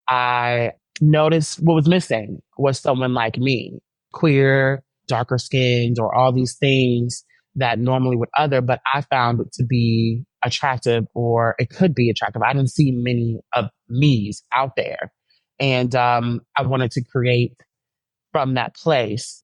I noticed what was missing was someone like me, queer, darker skinned, or all these things that normally would other, but I found it to be attractive, or it could be attractive. I didn't see many of me's out there. And I wanted to create from that place.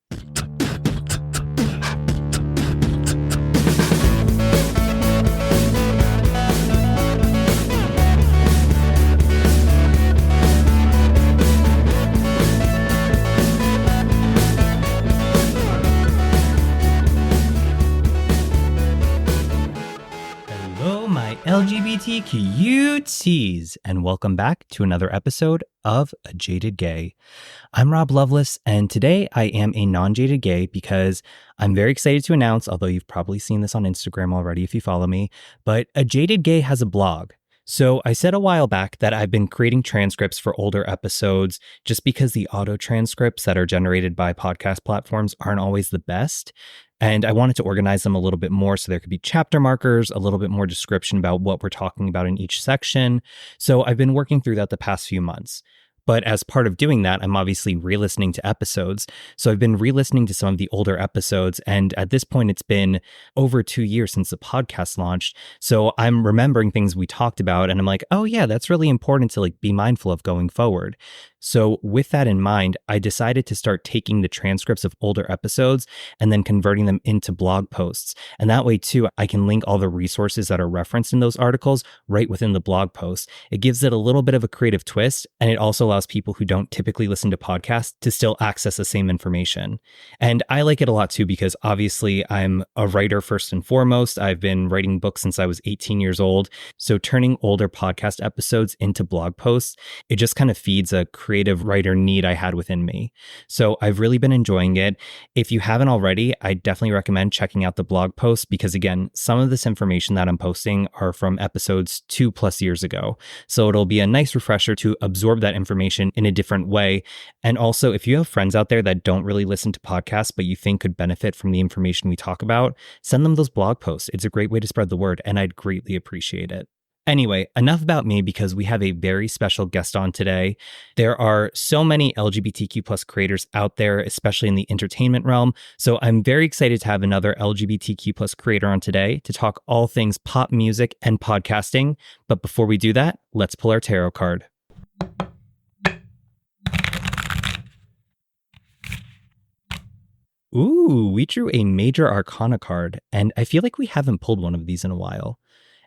LGBTQTs, and welcome back to another episode of A Jaded Gay. I'm Rob Lovelace, and today I am a non-jaded gay because I'm very excited to announce, although you've probably seen this on Instagram already if you follow me, but A Jaded Gay has a blog. So I said a while back that I've been creating transcripts for older episodes just because the auto transcripts that are generated by podcast platforms aren't always the best. And I wanted to organize them a little bit more so there could be chapter markers, a little bit more description about what we're talking about in each section. So I've been working through that the past few months. But as part of doing that, I'm obviously re-listening to episodes. So I've been re-listening to some of the older episodes. And at this point, it's been over 2 years since the podcast launched. So I'm remembering things we talked about. And I'm like, oh yeah, that's really important to be mindful of going forward. So with that in mind, I decided to start taking the transcripts of older episodes and then converting them into blog posts. And that way too, I can link all the resources that are referenced in those articles right within the blog post. It gives it a little bit of a creative twist, and it also allows people who don't typically listen to podcasts to still access the same information. And I like it a lot too, because obviously I'm a writer first and foremost. I've been writing books since I was 18 years old. So turning older podcast episodes into blog posts, it just kind of feeds a creative writer need I had within me. So I've really been enjoying it. If you haven't already, I definitely recommend checking out the blog post because again, some of this information that I'm posting are from episodes 2+ years ago. So it'll be a nice refresher to absorb that information in a different way. And also, if you have friends out there that don't really listen to podcasts, but you think could benefit from the information we talk about, send them those blog posts. It's a great way to spread the word, and I'd greatly appreciate it. Anyway, enough about me because we have a very special guest on today. There are so many LGBTQ+ creators out there, especially in the entertainment realm. So I'm very excited to have another LGBTQ+ creator on today to talk all things pop music and podcasting. But before we do that, let's pull our tarot card. Ooh, we drew a major arcana card, and I feel like we haven't pulled one of these in a while.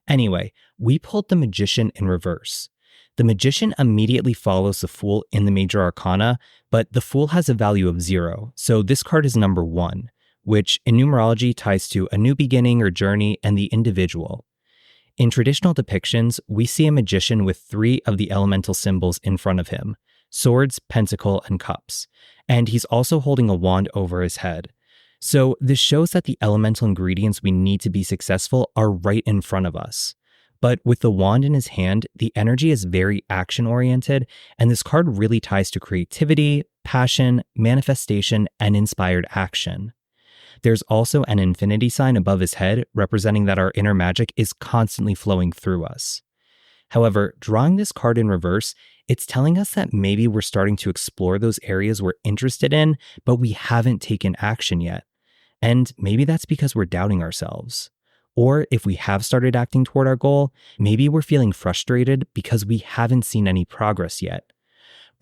Anyway, we pulled the Magician in reverse. The Magician immediately follows the Fool in the major arcana, but the Fool has a value of 0, so this card is number 1, which in numerology ties to a new beginning or journey and the individual. In traditional depictions, we see a magician with 3 of the elemental symbols in front of him: swords, pentacle, and cups. And he's also holding a wand over his head. So this shows that the elemental ingredients we need to be successful are right in front of us. But with the wand in his hand, the energy is very action-oriented, and this card really ties to creativity, passion, manifestation, and inspired action. There's also an infinity sign above his head, representing that our inner magic is constantly flowing through us. However, drawing this card in reverse, it's telling us that maybe we're starting to explore those areas we're interested in, but we haven't taken action yet. And maybe that's because we're doubting ourselves. Or if we have started acting toward our goal, maybe we're feeling frustrated because we haven't seen any progress yet.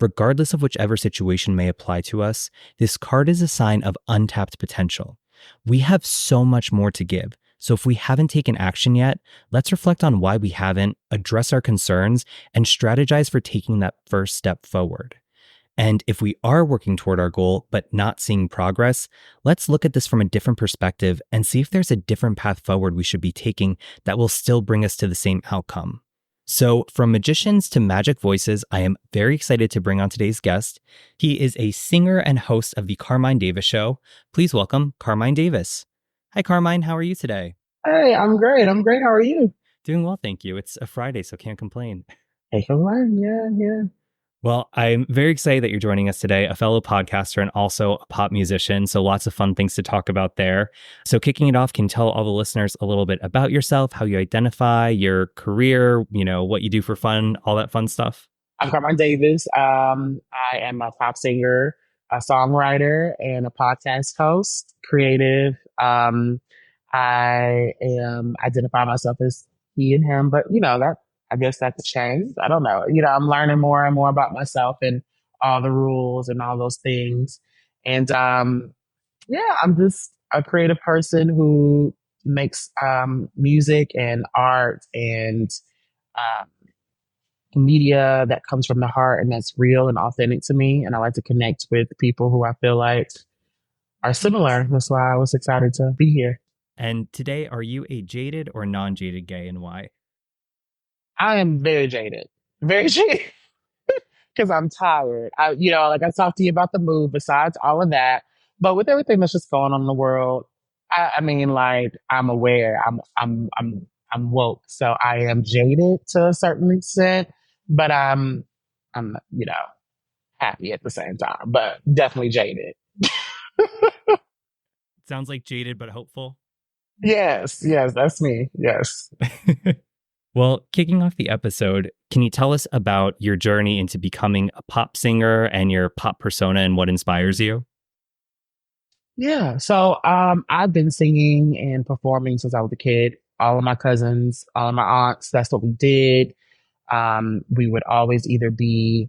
Regardless of whichever situation may apply to us, this card is a sign of untapped potential. We have so much more to give. So if we haven't taken action yet, let's reflect on why we haven't, address our concerns, and strategize for taking that first step forward. And if we are working toward our goal but not seeing progress, let's look at this from a different perspective and see if there's a different path forward we should be taking that will still bring us to the same outcome. So from magicians to magic voices, I am very excited to bring on today's guest. He is a singer and host of the Carmine Davis Show. Please welcome Carmine Davis. Hi, Carmine. How are you today? Hey, I'm great. How are you? Doing well, thank you. It's a Friday, so can't complain. Hey, complain. Yeah. Well, I'm very excited that you're joining us today, a fellow podcaster and also a pop musician. So lots of fun things to talk about there. So kicking it off, can you tell all the listeners a little bit about yourself, how you identify, your career, what you do for fun, all that fun stuff? I'm Carmine Davis. I am a pop singer, a songwriter, and a podcast host, creative. I am identify myself as he and him, but that I guess that could change. I don't know. I'm learning more and more about myself and all the rules and all those things. And yeah, I'm just a creative person who makes music and art and um, media that comes from the heart and that's real and authentic to me. And I like to connect with people who I feel like are similar. That's why I was excited to be here. And today, are you a jaded or non jaded gay and why? I am very jaded, very jaded because I'm tired. Like I talked to you about the move, besides all of that, but with everything that's just going on in the world, I mean, like I'm aware, I'm woke, so I am jaded to a certain extent, but I'm happy at the same time, but definitely jaded. Sounds like jaded but hopeful. Yes, yes, that's me. Yes. Well, kicking off the episode, can you tell us about your journey into becoming a pop singer and your pop persona and what inspires you? Yeah. So I've been singing and performing since I was a kid. All of my cousins, all of my aunts, that's what we did. We would always either be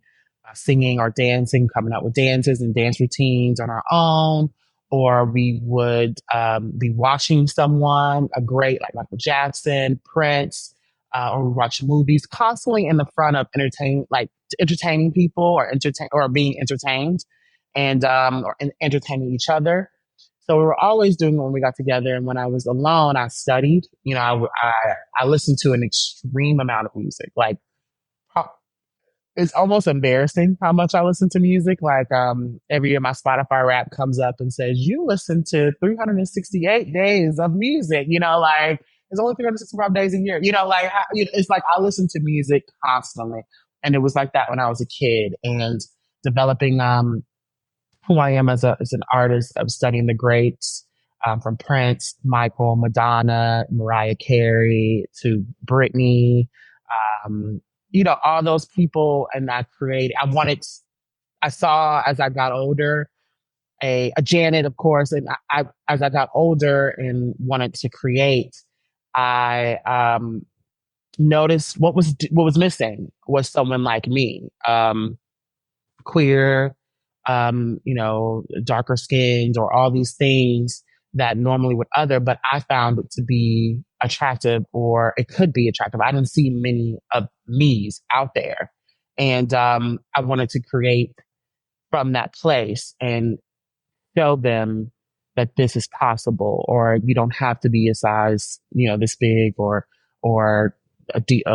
singing or dancing, coming up with dances and dance routines on our own, or we would be watching someone, a great like Michael Jackson, Prince, or we watch movies constantly in the front of entertaining people or being entertained and entertaining each other. So we were always doing it when we got together. And when I was alone, I studied. I listened to an extreme amount of music, like it's almost embarrassing how much I listen to music. Like every year my Spotify rap comes up and says, you listen to 368 days of music, like it's only 365 days a year, it's like I listen to music constantly. And it was like that when I was a kid and developing who I am as an artist of studying the greats from Prince, Michael, Madonna, Mariah Carey to Britney, um, all those people. And I saw as I got older, a Janet, of course. And as I got older and wanted to create, I noticed what was missing was someone like me, queer, darker skinned or all these things that normally would other, but I found it to be attractive or it could be attractive. I didn't see many of me's out there. And I wanted to create from that place and show them that this is possible, or you don't have to be a size, this big, or a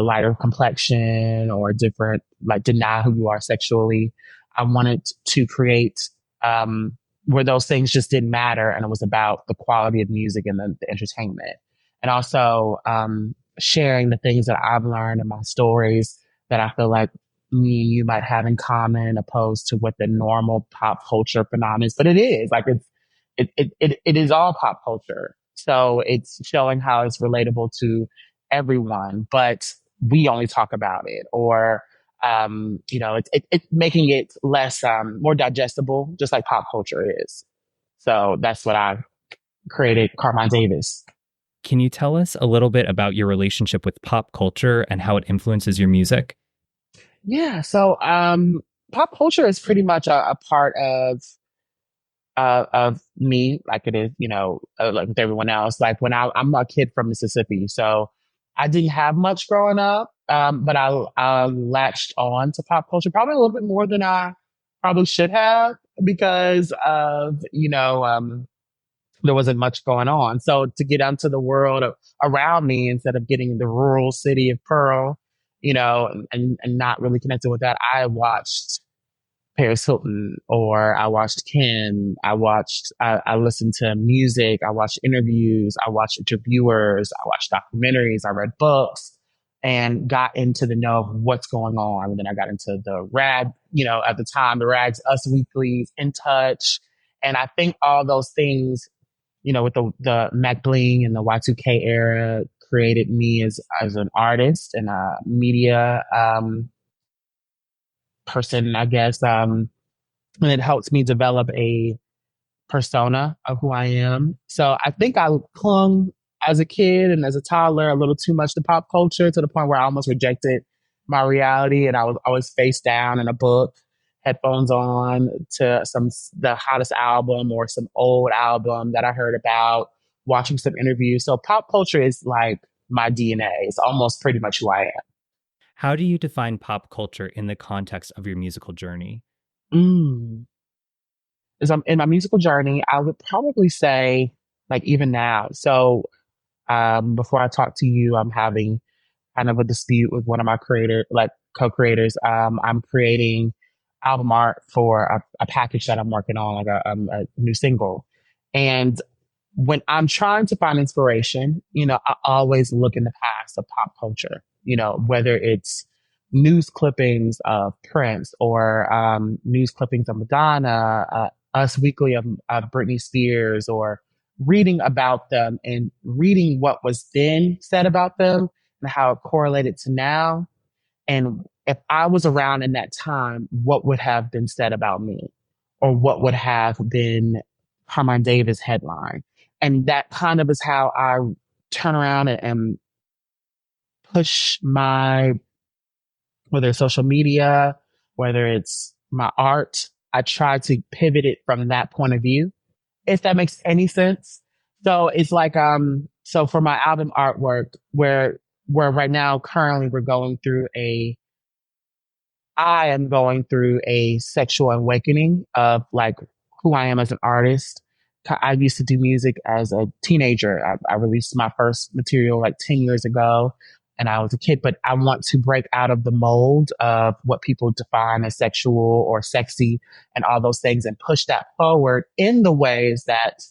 lighter complexion, or different, like deny who you are sexually. I wanted to create where those things just didn't matter, and it was about the quality of music and the entertainment, and also sharing the things that I've learned in my stories that I feel like me and you might have in common, opposed to what the normal pop culture phenomenon is. But it is like it is all pop culture. So it's showing how it's relatable to everyone, but we only talk about it, or it's making it less more digestible, just like pop culture is. So that's what I created, Carmine Davis. Can you tell us a little bit about your relationship with pop culture and how it influences your music? Yeah. So pop culture is pretty much a part of me, like it is, like with everyone else. Like when I'm a kid from Mississippi, so I didn't have much growing up, but I latched on to pop culture probably a little bit more than I probably should have because of, there wasn't much going on. So to get onto the world around me instead of getting the rural city of Pearl, and not really connected with that, I watched Paris Hilton, or I watched Kim. I listened to music. I watched interviews. I watched interviewers. I watched documentaries. I read books and got into the know of what's going on. And then I got into the rag, at the time, the rags, Us Weeklies, In Touch. And I think all those things, with the Mac Bling and the Y2K era created me as an artist and a media, person, I guess. And it helps me develop a persona of who I am. So I think I clung as a kid and as a toddler a little too much to pop culture to the point where I almost rejected my reality, and I was always face down in a book, headphones on to some the hottest album or some old album that I heard about, watching some interviews. So pop culture is like my DNA. It's almost pretty much who I How do you define pop culture in the context of your musical journey? am. Is I'm in my musical journey, I would probably say like even now. So before I talk to you, I'm having kind of a dispute with one of my co-creators. I'm creating album art for a package that I'm working on, like a new single. And when I'm trying to find inspiration, I always look in the past of pop culture, whether it's news clippings of Prince or news clippings of Madonna, Us Weekly of Britney Spears, or reading about them and reading what was then said about them and how it correlated to now. And if I was around in that time, what would have been said about me? Or what would have been Carmine Davis headline? And that kind of is how I turn around and push my, whether it's social media, whether it's my art, I try to pivot it from that point of view, if that makes any sense. So it's like, so for my album artwork, where right now currently I am going through a sexual awakening of like who I am as an artist. I used to do music as a teenager. I released my first material like 10 years ago and I was a kid, but I want to break out of the mold of what people define as sexual or sexy and all those things and push that forward in the ways that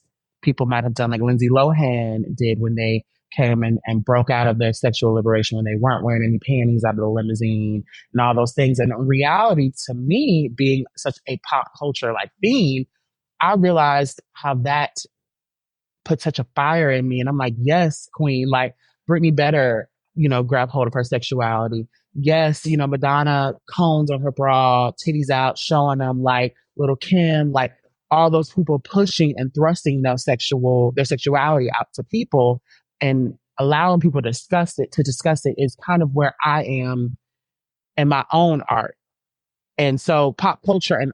people might have done, like Lindsay Lohan did when they came and broke out of their sexual liberation when they weren't wearing any panties out of the limousine and all those things. And in reality, to me, being such a pop culture like theme, I realized how that put such a fire in me. And I'm like, yes, queen, like Britney better, grab hold of her sexuality. Yes, Madonna cones on her bra, titties out, showing them like little Kim, like all those people pushing and thrusting their sexuality out to people and allowing people to discuss it is kind of where I am in my own art. And so pop culture and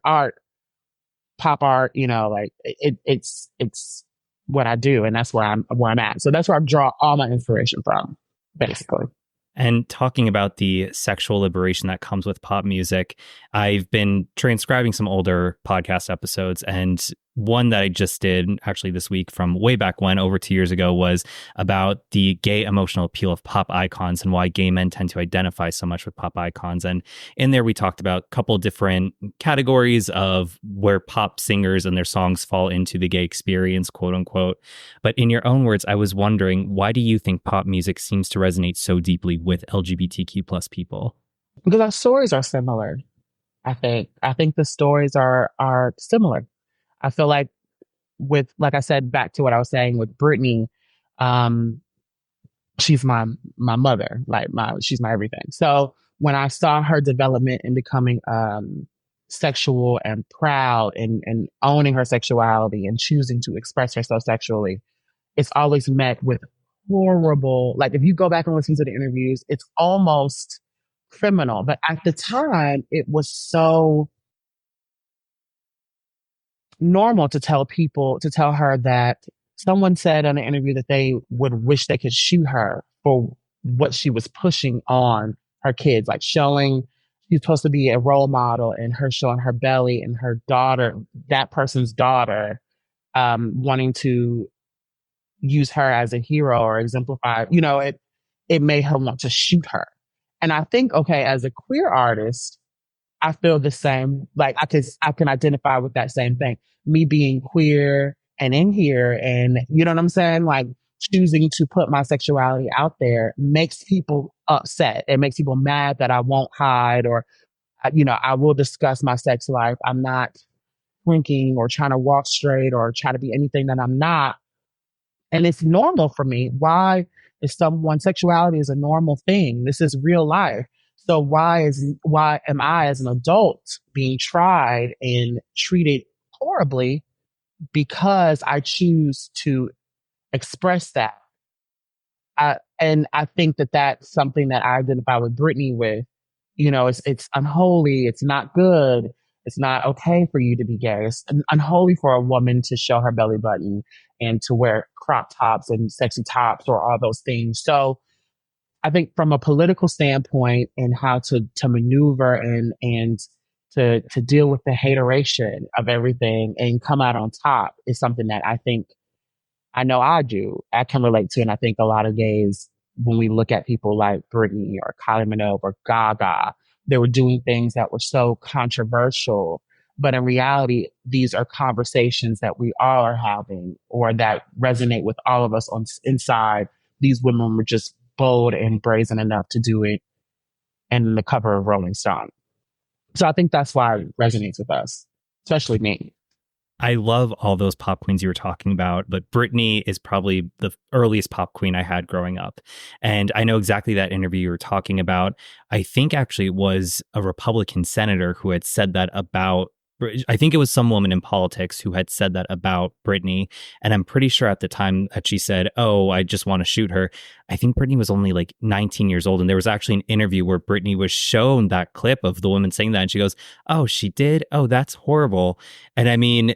pop art, like it's what I do, and that's where I'm at. So that's where I draw all my inspiration from, basically. And talking about the sexual liberation that comes with pop music, I've been transcribing some older podcast episodes, and one that I just did actually this week from way back when, over 2 years ago, was about the gay emotional appeal of pop icons and why gay men tend to identify so much with pop icons. And in there, we talked about a couple different categories of where pop singers and their songs fall into the gay experience, quote unquote. But in your own words, I was wondering, why do you think pop music seems to resonate so deeply with LGBTQ plus people? Because our stories are similar. I think the stories are similar. I feel like like I said, back to what I was saying with Brittany, um, she's my mother, like she's my everything. So when I saw her development in becoming sexual and proud and owning her sexuality and choosing to express herself sexually, it's always met with horrible, like if you go back and listen to the interviews, it's almost criminal. But at the time, it was so normal to tell her that someone said on an interview that they would wish they could shoot her for what she was pushing on her kids, like showing she's supposed to be a role model and her showing her belly and her daughter, that person's daughter, wanting to use her as a hero or exemplify, it made her want to shoot her. And I think, okay, as a queer artist, I feel the same. Like I can identify with that same thing. Me being queer and in here, and you know what I'm saying? Like choosing to put my sexuality out there makes people upset. It makes people mad that I won't hide or, I will discuss my sex life. I'm not drinking or trying to walk straight or try to be anything that I'm not. And it's normal for me. Why is sexuality is a normal thing? This is real life. So why am I as an adult being tried and treated horribly because I choose to express that? And I think that that's something that I identify with Brittany with. You know, it's unholy. It's not good. It's not okay for you to be gay. It's unholy for a woman to show her belly button and to wear crop tops and sexy tops or all those things. So I think from a political standpoint and how to maneuver and to deal with the hateration of everything and come out on top is something that I think I know I do. I can relate to, and I think a lot of gays, when we look at people like Britney or Kylie Minogue or Gaga, they were doing things that were so controversial. But in reality, these are conversations that we all are having or that resonate with all of us on inside. These women were just bold and brazen enough to do it in the cover of Rolling Stone. So I think that's why it resonates with us, especially me. I love all those pop queens you were talking about, but Britney is probably the earliest pop queen I had growing up. And I know exactly that interview you were talking about. I think actually it was a Republican senator who had said that about, I think it was some woman in politics who had said that about Britney. And I'm pretty sure at the time that she said, "Oh, I just want to shoot her." I think Britney was only like 19 years old. And there was actually an interview where Britney was shown that clip of the woman saying that. And she goes, "Oh, she did? Oh, that's horrible." And I mean,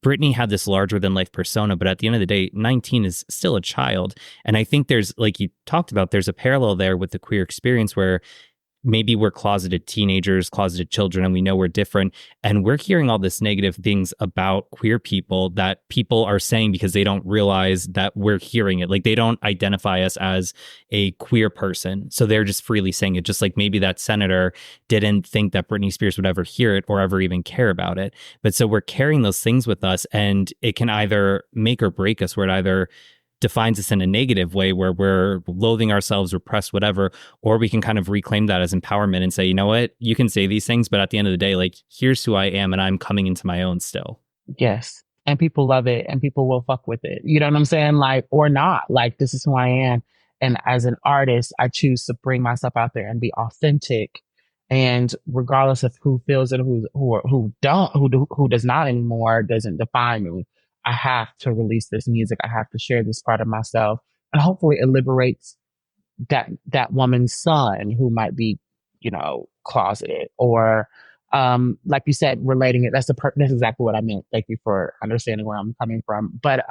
Britney had this larger than life persona, but at the end of the day, 19 is still a child. And I think there's, like you talked about, there's a parallel there with the queer experience where maybe we're closeted teenagers, closeted children, and we know we're different. And we're hearing all this negative things about queer people that people are saying because they don't realize that we're hearing it. Like they don't identify us as a queer person. So they're just freely saying it. Just like maybe that senator didn't think that Britney Spears would ever hear it or ever even care about it. But so we're carrying those things with us, and it can either make or break us, where it either defines us in a negative way where we're loathing ourselves, repressed, whatever, or we can kind of reclaim that as empowerment and say, you know what, you can say these things, but at the end of the day, like, here's who I am and I'm coming into my own still. Yes. And people love it and people will fuck with it. You know what I'm saying? Like, or not. Like, this is who I am. And as an artist, I choose to bring myself out there and be authentic. And regardless of who feels it, who does not anymore, doesn't define me. I have to release this music. I have to share this part of myself. And hopefully it liberates that woman's son who might be, you know, closeted or like you said, relating it. That's exactly what I meant. Thank you for understanding where I'm coming from. But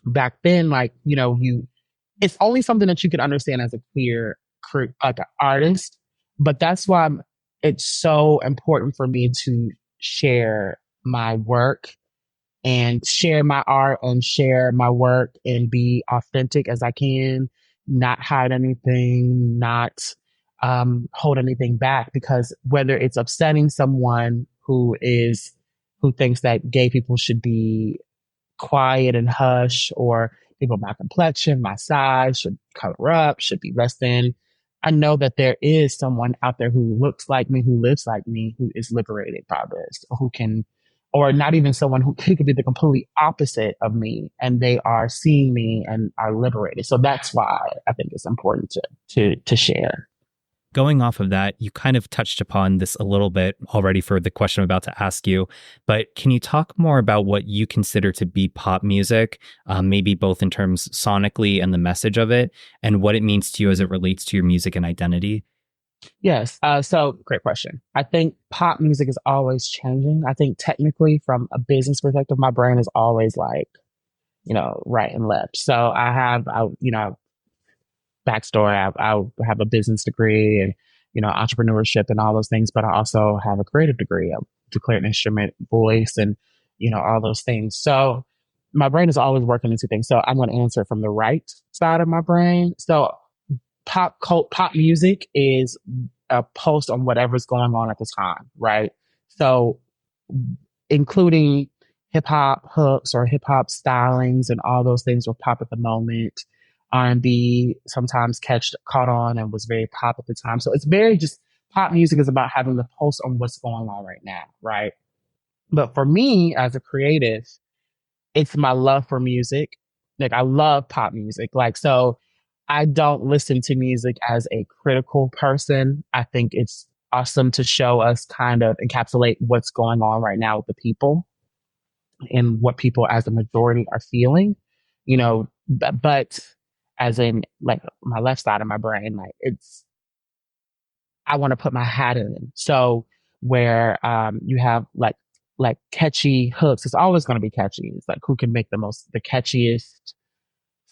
back then, like, you know, it's only something that you can understand as a like an artist. But that's why it's so important for me to share my work and share my art and share my work and be authentic as I can, not hide anything, not hold anything back. Because whether it's upsetting someone who thinks that gay people should be quiet and hush, or people my complexion, my size should color up, should be less than. I know that there is someone out there who looks like me, who lives like me, who is liberated by this, who can, or not even someone who could be the complete opposite of me, and they are seeing me and are liberated. So that's why I think it's important to share. Going off of that, you kind of touched upon this a little bit already for the question I'm about to ask you, but can you talk more about what you consider to be pop music, maybe both in terms sonically and the message of it, and what it means to you as it relates to your music and identity? Yes. So great question. I think pop music is always changing. I think technically from a business perspective, my brain is always like, you know, right and left. So you know, backstory. I have a business degree and, you know, entrepreneurship and all those things, but I also have a creative degree. I declared instrument, voice, and, you know, all those things. So my brain is always working into things. So I'm going to answer from the right side of my brain. So pop music is a post on whatever's going on at the time, right? So including hip hop hooks or hip hop stylings and all those things were pop at the moment. R&B sometimes caught on and was very pop at the time. So it's very just pop music is about having the pulse on what's going on right now, right? But for me as a creative, it's my love for music. Like I love pop music. Like so I don't listen to music as a critical person. I think it's awesome to show us kind of encapsulate what's going on right now with the people and what people as a majority are feeling, but as in like my left side of my brain, like I want to put my hat in. So where you have like catchy hooks, it's always going to be catchy. It's like who can make the catchiest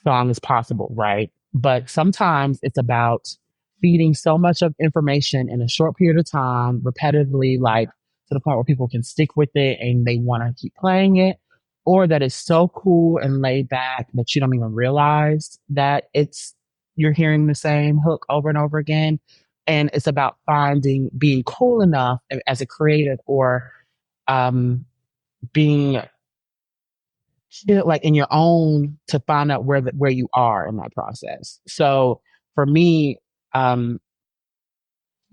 song as possible, right? But sometimes it's about feeding so much of information in a short period of time, repetitively, like to the point where people can stick with it and they want to keep playing it, or that it's so cool and laid back that you don't even realize that you're hearing the same hook over and over again. And it's about being cool enough as a creative or um, being feel like in your own to find out where you are in that process. So for me, um,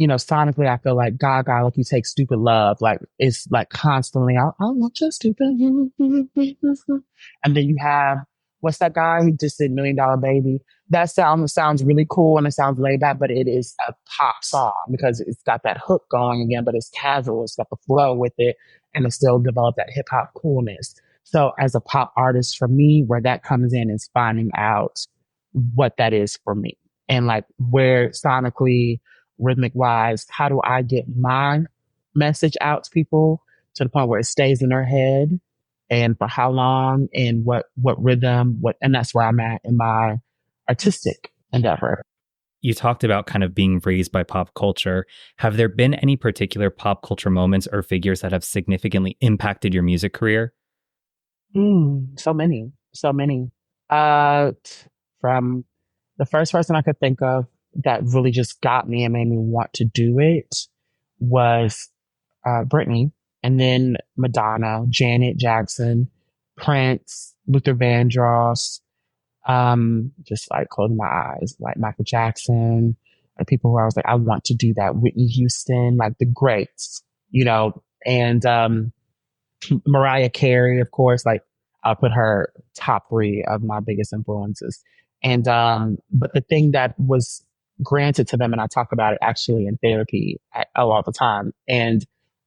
sonically, I feel like Gaga, like you take stupid love, like it's like constantly, I want your stupid. And then you have, what's that guy who just did $1 Million Baby? That sounds really cool and it sounds laid back, but it is a pop song because it's got that hook going again, but it's casual. It's got the flow with it and it still developed that hip hop coolness. So as a pop artist, for me, where that comes in is finding out what that is for me and like where sonically, rhythmic wise, how do I get my message out to people to the point where it stays in their head and for how long and what rhythm, and that's where I'm at in my artistic endeavor. You talked about kind of being raised by pop culture. Have there been any particular pop culture moments or figures that have significantly impacted your music career? So many, so many. Uh, from the first person I could think of that really just got me and made me want to do it was Britney, and then Madonna, Janet Jackson, Prince, Luther Vandross, just like closing my eyes, like Michael Jackson, and people who I was like, I want to do that. Whitney Houston, like the greats, and Mariah Carey, of course, like I'll put her top three of my biggest influences. And but the thing that was granted to them, and I talk about it actually in therapy all the time. And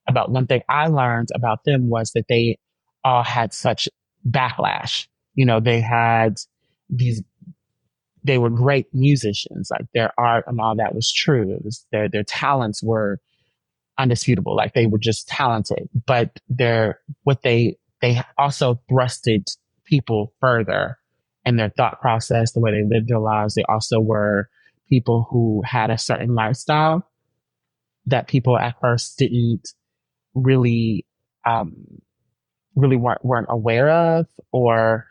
about one thing I learned about them was that they all had such backlash. They had these they were great musicians, like their art and all that was true. It was their talents were undisputable. Like they were just talented, but they also thrusted people further in their thought process, the way they lived their lives. They also were people who had a certain lifestyle that people at first didn't really um, really weren't aware of or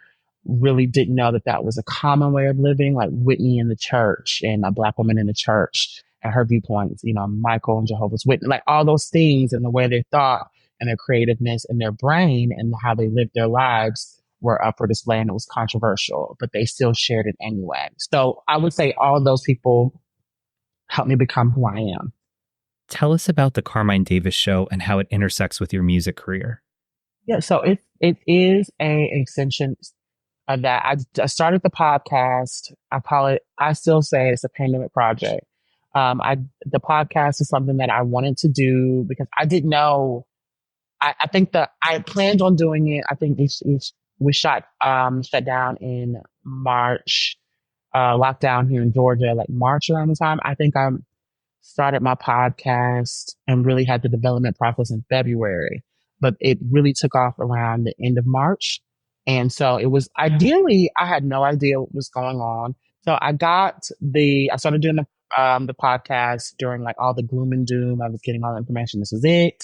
really didn't know that that was a common way of living, like Whitney in the church and a Black woman in the church and her viewpoints, Michael and Jehovah's Witness, like all those things and the way they thought and their creativeness and their brain and how they lived their lives were up for display and it was controversial, but they still shared it anyway. So I would say all those people helped me become who I am. Tell us about the Carmine Davis Show and how it intersects with your music career. Yeah, so it is a extension of that. I started the podcast. I call it. I still say it's a pandemic project. The podcast is something that I wanted to do because I didn't know. I think that I planned on doing it. I think we shut down in March, lockdown here in Georgia, like March around the time. I think I started my podcast and really had the development process in February, but it really took off around the end of March. And so it was ideally, I had no idea what was going on. So I started doing the podcast during like all the gloom and doom. I was getting all the information. This is it.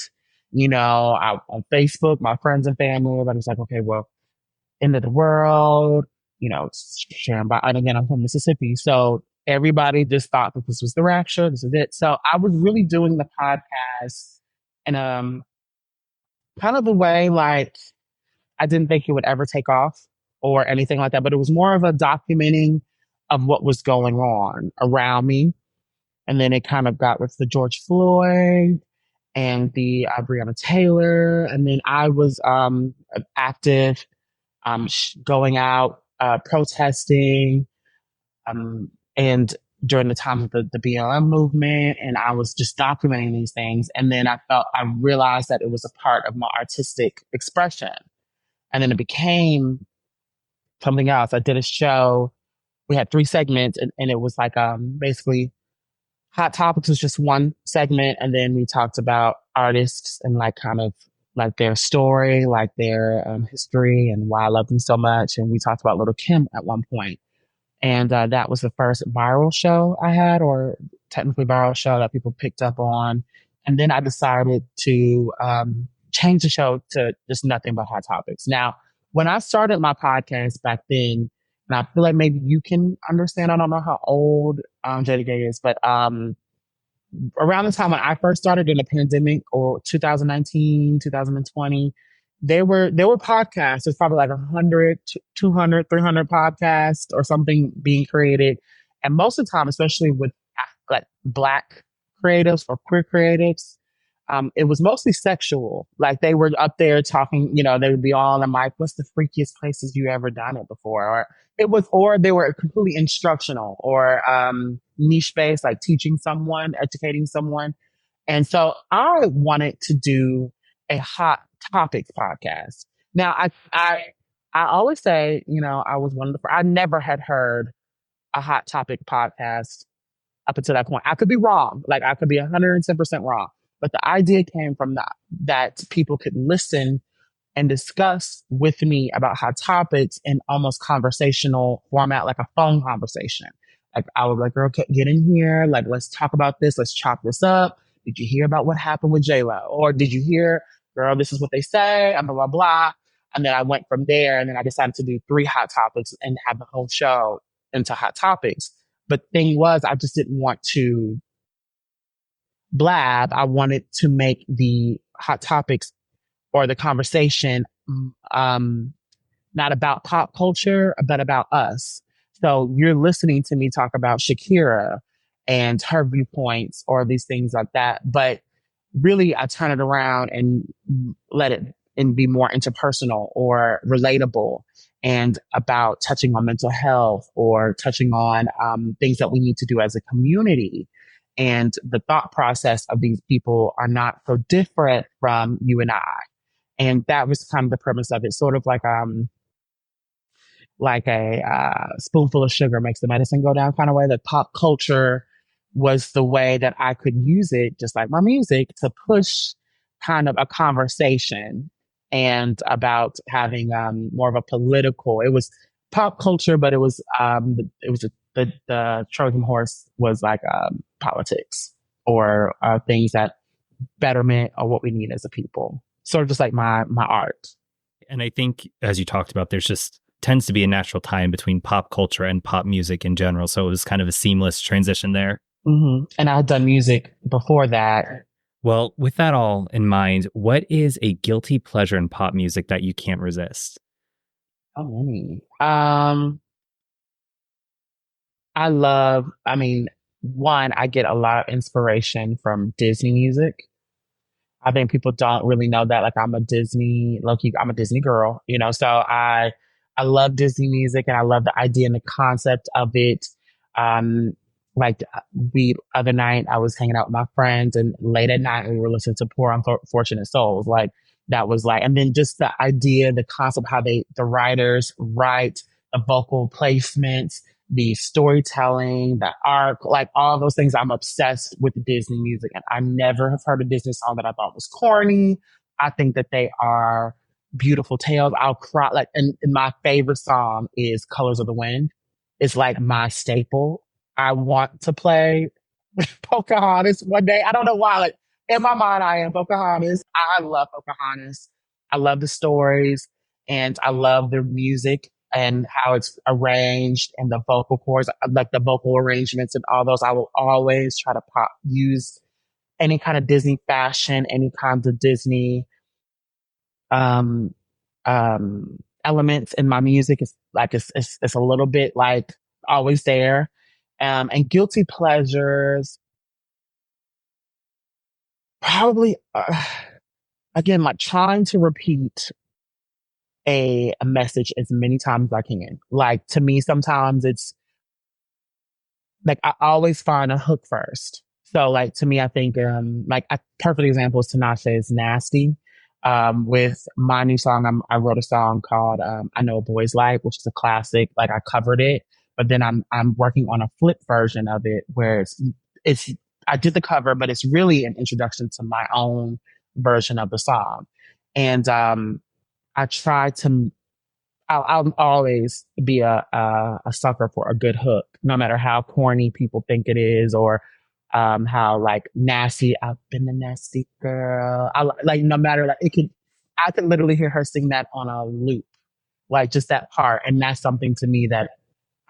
On Facebook, my friends and family, everybody was like, okay, well, end of the world, sharing by, and again, I'm from Mississippi. So everybody just thought that this was the rapture. This is it. So I was really doing the podcast in kind of a way like I didn't think it would ever take off or anything like that, but it was more of a documenting of what was going on around me. And then it kind of got with the George Floyd and the Breonna Taylor. And then I was active, going out, protesting, and during the time of the BLM movement, and I was just documenting these things. And then I realized that it was a part of my artistic expression. And then it became something else. I did a show. We had 3 segments, and it was like basically Hot Topics was just one segment, and then we talked about artists and like kind of like their story, like their history, and why I love them so much. And we talked about Little Kim at one point. And that was the first viral show I had, or technically viral show that people picked up on. And then I decided to change the show to just nothing but hot topics. Now, when I started my podcast back then, and I feel like maybe you can understand, I don't know how old Jada Gay is, but around the time when I first started in the pandemic, or 2019, 2020, there were podcasts. There's probably like 100, 200, 300 podcasts or something being created. And most of the time, especially with like Black creatives or queer creatives, it was mostly sexual. Like they were up there talking, they would be all on the mic. What's the freakiest places you ever done it before? Or they were completely instructional or niche based, like teaching someone, educating someone. And so I wanted to do a hot topics podcast. Now, I always say, I was one of I never had heard a hot topic podcast up until that point. I could be wrong. Like I could be 110% wrong. But the idea came from that people could listen and discuss with me about hot topics in almost conversational format, like a phone conversation. Like I would be like, girl, get in here. Like, let's talk about this. Let's chop this up. Did you hear about what happened with J-Lo? Or did you hear, girl, this is what they say, and blah, blah, blah. And then I went from there, and then I decided to do 3 hot topics and have the whole show into hot topics. But thing was, I just didn't want to blab. I wanted to make the hot topics or the conversation not about pop culture, but about us. So you're listening to me talk about Shakira and her viewpoints or these things like that. But really, I turn it around and let it and be more interpersonal or relatable and about touching on mental health or touching on things that we need to do as a community. And the thought process of these people are not so different from you and I. And that was kind of the premise of it, sort of like a spoonful of sugar makes the medicine go down kind of way. That pop culture was the way that I could use it, just like my music, to push kind of a conversation and about having more of a political. It was pop culture, but it was the Trojan horse was like politics or things that betterment or what we need as a people. Sort of just like my art. And I think, as you talked about, there's just tends to be a natural time between pop culture and pop music in general. So it was kind of a seamless transition there. Mm-hmm. And I had done music before that. Well, with that all in mind, what is a guilty pleasure in pop music that you can't resist? How many? One, I get a lot of inspiration from Disney music. I think people don't really know that. Like I'm a Disney girl, so I love Disney music and I love the idea and the concept of it. Um, like the other night I was hanging out with my friends and late at night we were listening to Poor Unfortunate Souls. Like that was like, and then just the idea, the concept, how the writers write, the vocal placements, the storytelling, the art, like all those things. I'm obsessed with Disney music, and I never have heard a Disney song that I thought was corny. I think that they are beautiful tales. I'll cry. Like, and my favorite song is Colors of the Wind. It's like my staple. I want to play Pocahontas one day. I don't know why. Like in my mind, I am Pocahontas. I love Pocahontas. I love the stories and I love the music and how it's arranged and the vocal cords, like the vocal arrangements and all those. I will always try to use any kind of Disney fashion, any kinds of Disney um, elements in my music. It's like it's a little bit like always there. And guilty pleasures, probably again, like trying to repeat a message as many times as I can. Like to me, sometimes it's like I always find a hook first. So like to me, I think like a perfect example is Tinashe's "Nasty." With my new song, I wrote a song called "I Know a Boy's Life," which is a classic. Like I covered it, but then I'm working on a flip version of it where it's I did the cover, but it's really an introduction to my own version of the song, and I try to I'll always be a sucker for a good hook, no matter how corny people think it is, or how like nasty. I've been the nasty girl. Like no matter like it could, I could literally hear her sing that on a loop, like just that part, and that's something to me that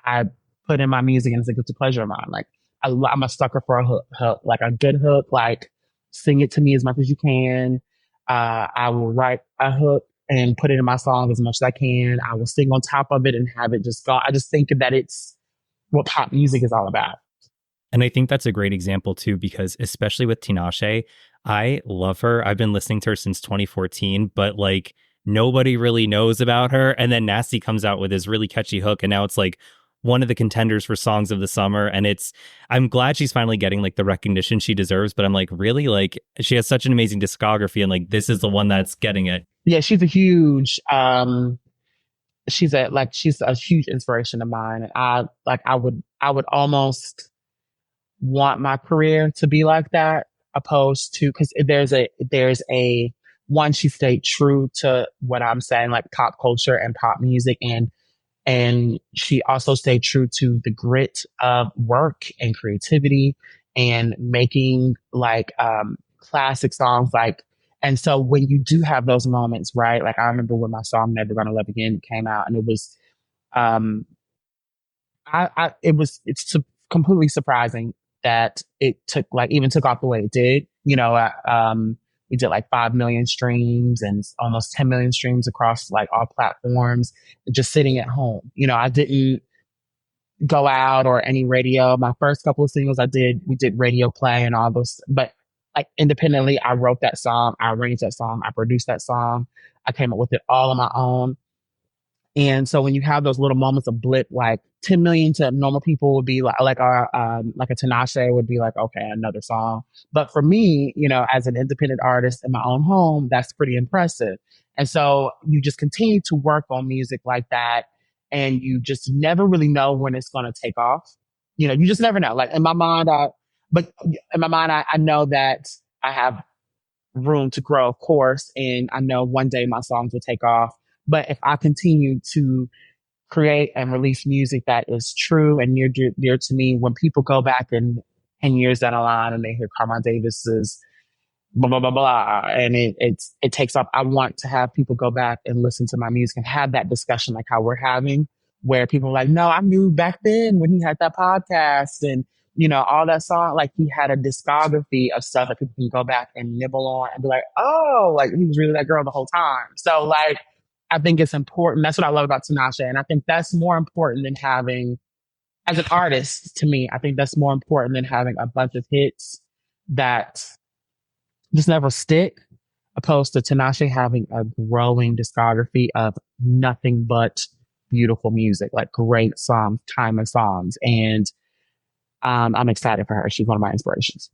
I put in my music, and it's a guilty pleasure of mine. Like I'm a sucker for a hook, like a good hook. Like sing it to me as much as you can. I will write a hook and put it in my song as much as I can. I will sing on top of it and have it just go. I just think that it's what pop music is all about. And I think that's a great example too, because especially with Tinashe, I love her. I've been listening to her since 2014, but like nobody really knows about her. And then Nasty comes out with this really catchy hook, and now it's like one of the contenders for songs of the summer. And I'm glad she's finally getting like the recognition she deserves, but I'm like, really? Like she has such an amazing discography, and like this is the one that's getting it. Yeah, she's she's a huge inspiration of mine. And I would almost want my career to be like that, opposed to, because there's a one, she stayed true to what I'm saying, like pop culture and pop music, and she also stayed true to the grit of work and creativity and making like classic songs. Like, and so when you do have those moments, right? Like I remember when my song "Never Gonna Love Again" came out, and it was um it's completely surprising that it took off the way it did. We did like 5 million streams and almost 10 million streams across like all platforms, just sitting at home. I didn't go out or any radio. My first couple of singles we did radio play and all those, but like independently, I wrote that song, I arranged that song, I produced that song, I came up with it all on my own. And so when you have those little moments of blip, like 10 million to normal people would be like a Tinashe would be like, okay, another song. But for me, as an independent artist in my own home, that's pretty impressive. And so you just continue to work on music like that. And you just never really know when it's going to take off. You just never know. Like in my mind, I know that I have room to grow, of course. And I know one day my songs will take off. But if I continue to create and release music that is true and near dear to me, when people go back in 10 years down the line and they hear Carmine Davis's blah, blah, blah, blah, and it takes off, I want to have people go back and listen to my music and have that discussion like how we're having, where people are like, no, I knew back then when he had that podcast and, all that song, like he had a discography of stuff that people can go back and nibble on and be like, oh, like he was really that girl the whole time. So like, I think it's important. That's what I love about Tinashe. And I think that's more important than having, as an artist, to me, I think that's more important than having a bunch of hits that just never stick, opposed to Tinashe having a growing discography of nothing but beautiful music, like great songs, timeless songs. And I'm excited for her. She's one of my inspirations.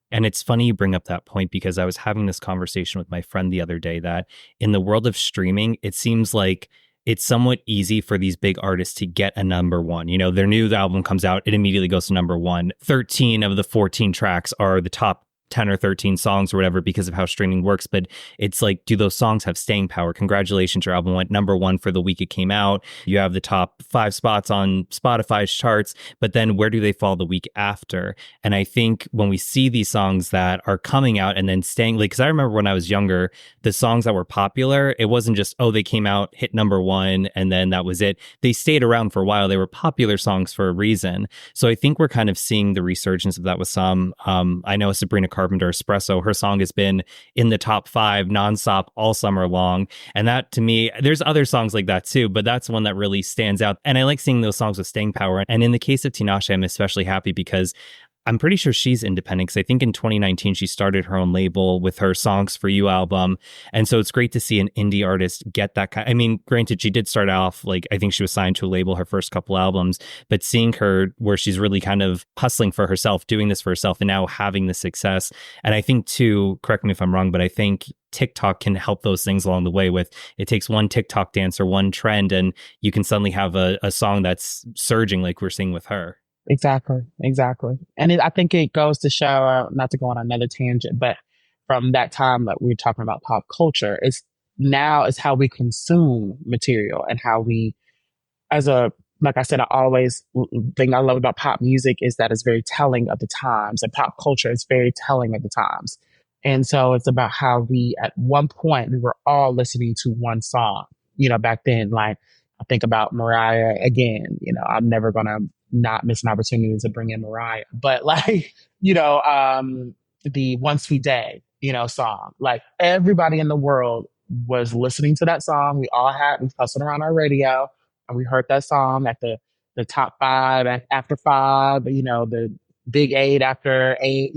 And it's funny you bring up that point, because I was having this conversation with my friend the other day that in the world of streaming, it seems like it's somewhat easy for these big artists to get a number one. Their new album comes out, it immediately goes to number one. 13 of the 14 tracks are the top 10 or 13 songs or whatever because of how streaming works. But it's like, do those songs have staying power? Congratulations, your album went number one for the week it came out. You have the top 5 spots on Spotify's charts, but then where do they fall the week after? And I think when we see these songs that are coming out and then staying, like, because I remember when I was younger, the songs that were popular, it wasn't just, oh, they came out, hit number one, and then that was it. They stayed around for a while. They were popular songs for a reason. So I think we're kind of seeing the resurgence of that with some. I know Sabrina Carpenter, Espresso, her song has been in the top 5 nonstop all summer long. And that, to me, there's other songs like that too, but that's one that really stands out. And I like seeing those songs with staying power. And in the case of Tinashe, I'm especially happy because I'm pretty sure she's independent because I think in 2019 she started her own label with her Songs for You album. And so it's great to see an indie artist get that kind. I mean, granted, she did start off like I think she was signed to a label her first couple albums, but seeing her where she's really kind of hustling for herself, doing this for herself, and now having the success. And I think too, correct me if I'm wrong, but I think TikTok can help those things along the way with it takes one TikTok dance or one trend and you can suddenly have a song that's surging like we're seeing with her. Exactly, exactly. And I think it goes to show, not to go on another tangent, but from that time that we were talking about pop culture, it's now is how we consume material and how we, as a, like I said, I always thing I love about pop music is that it's very telling of the times, and pop culture is very telling of the times. And so it's about how we, at one point, we were all listening to one song. Back then, like I think about Mariah again. I'm never gonna not miss an opportunity to bring in Mariah, but like the One Sweet Day, song. Like everybody in the world was listening to that song. We hustled around our radio and we heard that song at the top five after five, the big eight after eight,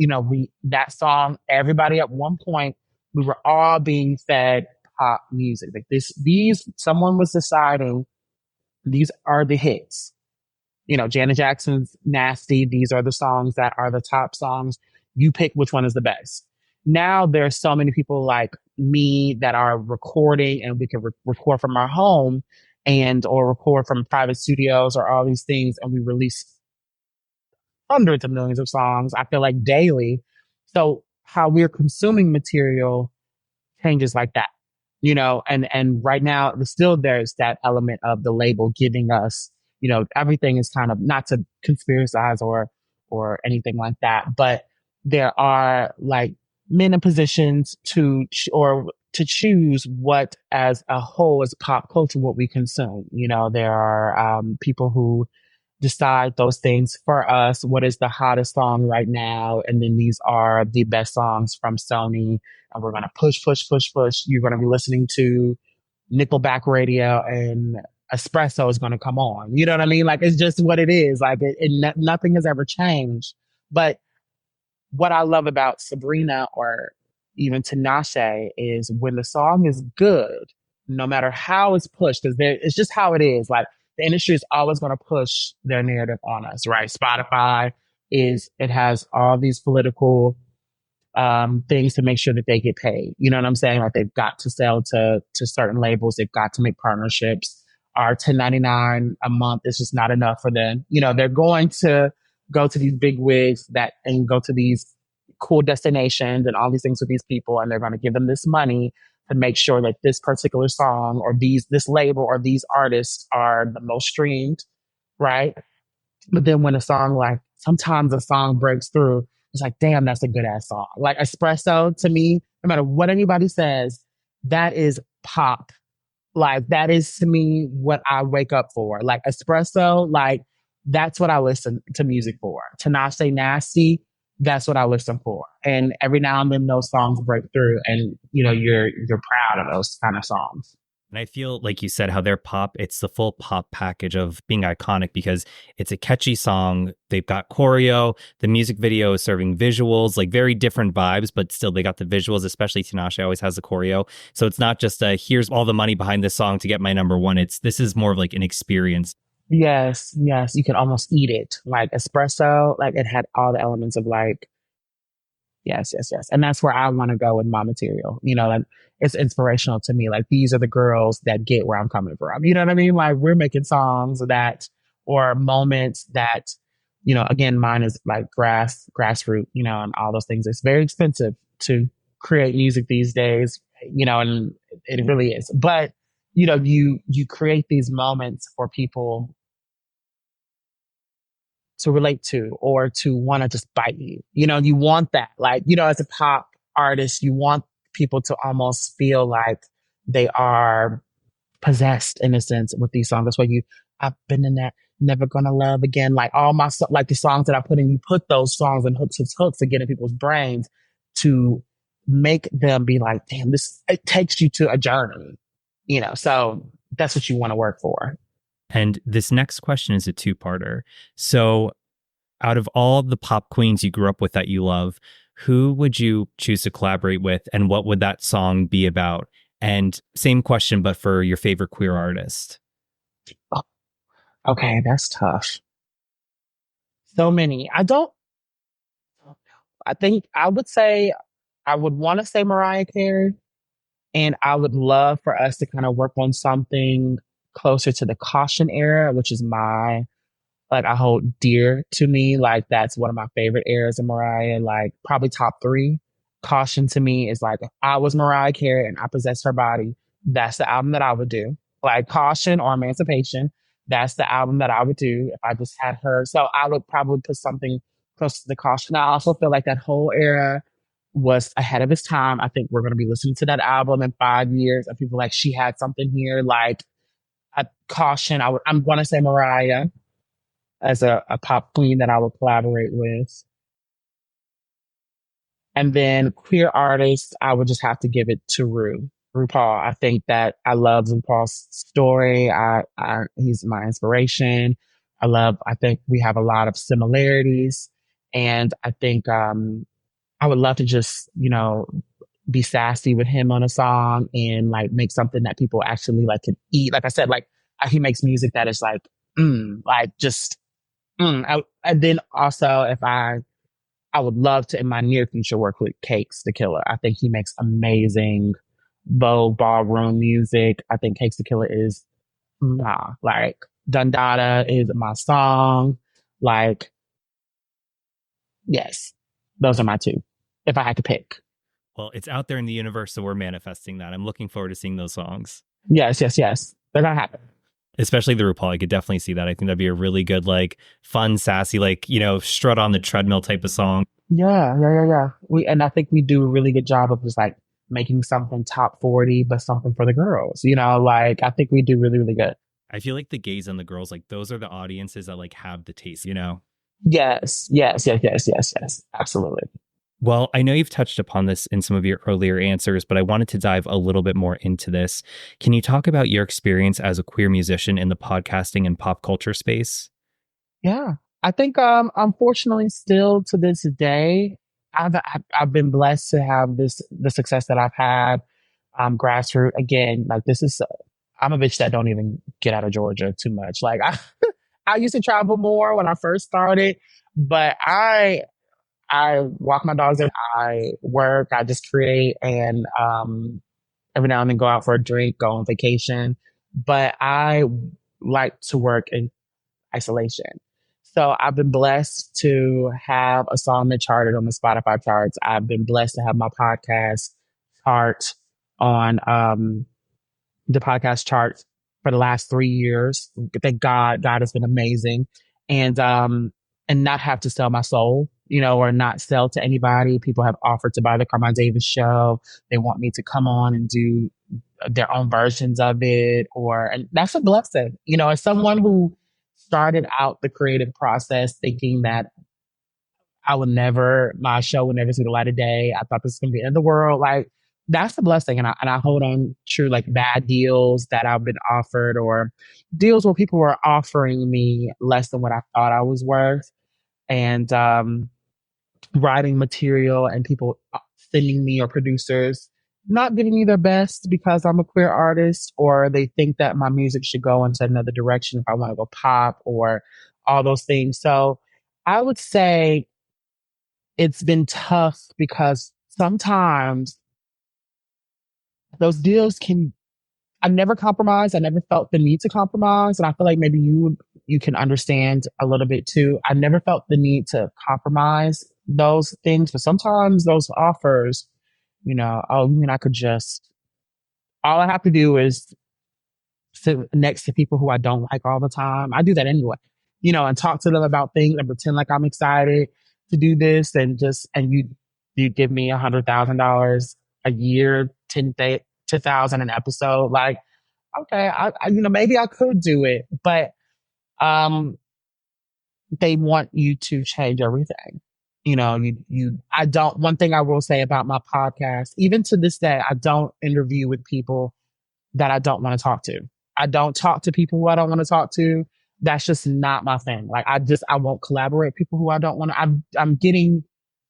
that song, everybody at one point, we were all being fed pop music. Like someone was deciding these are the hits. Janet Jackson's Nasty, these are the songs that are the top songs. You pick which one is the best. Now there's so many people like me that are recording, and we can record from our home or record from private studios or all these things, and we release hundreds of millions of songs, I feel like daily. So how we're consuming material changes like that, and right now there's that element of the label giving us, everything is kind of not to conspiracize or anything like that, but there are like men in positions to choose what as a whole as pop culture, what we consume. There are people who decide those things for us. What is the hottest song right now? And then these are the best songs from Sony. And we're going to push, push, push, push. You're going to be listening to Nickelback radio and Espresso is going to come on. You know what I mean? Like, it's just what it is. Like, nothing has ever changed. But what I love about Sabrina or even Tinashe is when the song is good, no matter how it's pushed, because it's just how it is. Like, the industry is always going to push their narrative on us, right? Spotify it has all these political things to make sure that they get paid. You know what I'm saying? Like they've got to sell to certain labels. They've got to make partnerships. Our 10.99 a month is just not enough for them. They're going to go to these big wigs and go to these cool destinations and all these things with these people, and they're going to give them this money to make sure that this particular song or this label or these artists are the most streamed, right? But then when sometimes a song breaks through, it's like, damn, that's a good ass song. Like Espresso, to me, no matter what anybody says, that is pop. Like that is to me what I wake up for. Like Espresso, like that's what I listen to music for. Tinashe Nasty, that's what I listen for. And every now and then those songs break through, and you're proud of those kind of songs. And I feel like you said how they're pop, it's the full pop package of being iconic because it's a catchy song. They've got choreo, the music video is serving visuals, like very different vibes, but still they got the visuals, especially Tinashe always has the choreo. So it's not just here's all the money behind this song to get my number one. This is more of like an experience. Yes, yes. You can almost eat it. Like Espresso, like it had all the elements of like, yes, yes, yes. And that's where I want to go with my material. Like it's inspirational to me. Like these are the girls that get where I'm coming from. You know what I mean? Like we're making songs or moments that, again, mine is like grassroots, and all those things. It's very expensive to create music these days, and it really is. But, you create these moments for people to relate to or to want to just bite you. You want that. Like, as a pop artist, you want people to almost feel like they are possessed in a sense with these songs. That's why I've been in that Never Gonna Love Again. Like all my, like the songs that I put in, you put those songs and hooks to get in people's brains to make them be like, damn, it takes you to a journey, so that's what you want to work for. And this next question is a two-parter. So Out of all the pop queens you grew up with that you love, who would you choose to collaborate with, and what would that song be about? And same question, but for your favorite queer artist. Oh, okay, that's tough. So many. I think I would say, I would want to say Mariah Carey. And I would love for us to kind of work on something closer to the Caution era, which is like I hold dear to me. Like that's one of my favorite eras of Mariah, like probably top three. Caution to me is like if I was Mariah Carey and I possessed her body, that's the album that I would do. Like Caution or Emancipation, that's the album that I would do if I just had her. So I would probably put something close to the Caution. I also feel like that whole era was ahead of its time. I think we're going to be listening to that album in 5 years and people like she had something here. Like a Caution, I'm going to say Mariah as a pop queen that I would collaborate with. And then queer artists, I would just have to give it to RuPaul. I think that I love RuPaul's story. He's my inspiration. I think we have a lot of similarities. And I think, I would love to just, be sassy with him on a song and like make something that people actually like can eat. Like I said, like he makes music that is like just, and then also I would love to in my near future work with Cakes the Killer. I think he makes amazing Vogue ballroom music. I think Cakes the Killer is like Dundada is my song. Like, yes, those are my two. If I had to pick. Well, it's out there in the universe, so we're manifesting that. I'm looking forward to seeing those songs. Yes. They're gonna happen. Especially the RuPaul, I could definitely see that. I think that'd be a really good, like, fun, sassy, like, strut on the treadmill type of song. Yeah. And I think we do a really good job of just like making something top 40, but something for the girls. Like I think we do really, really good. I feel like the gays and the girls, like, those are the audiences that like have the taste. Yes. Absolutely. Well, I know you've touched upon this in some of your earlier answers, but I wanted to dive a little bit more into this. Can you talk about your experience as a queer musician in the podcasting and pop culture space? Yeah. I think unfortunately still to this day, I've been blessed to have the success that I've had. Grassroots again, like this is I'm a bitch that don't even get out of Georgia too much. Like I used to travel more when I first started, but I walk my dogs, I work, I just create, and every now and then go out for a drink, go on vacation. But I like to work in isolation. So I've been blessed to have a song that charted on the Spotify charts. I've been blessed to have my podcast chart on the podcast charts for the last 3 years. Thank God, God has been amazing. And not have to sell my soul, or not sell to anybody. People have offered to buy the Carmine Davis Show. They want me to come on and do their own versions of it, and that's a blessing. As someone who started out the creative process thinking that my show would never see the light of day. I thought this was going to be the end of the world. Like that's a blessing. And I hold on to like bad deals that I've been offered or deals where people were offering me less than what I thought I was worth. And writing material and people sending me or producers not giving me their best because I'm a queer artist or they think that my music should go into another direction if I want to go pop or all those things. So I would say it's been tough because sometimes those deals I never compromised. I never felt the need to compromise. And I feel like maybe you can understand a little bit too. I never felt the need to compromise those things, but sometimes those offers, I could all I have to do is sit next to people who I don't like all the time. I do that anyway, and talk to them about things and pretend like I'm excited to do this and you give me $100,000 a year, 10,000 an episode. Like, okay, maybe I could do it, but they want you to change everything. One thing I will say about my podcast, even to this day, I don't interview with people that I don't want to talk to. I don't talk to people who I don't want to talk to. That's just not my thing. Like I won't collaborate with people who I don't want to. I'm getting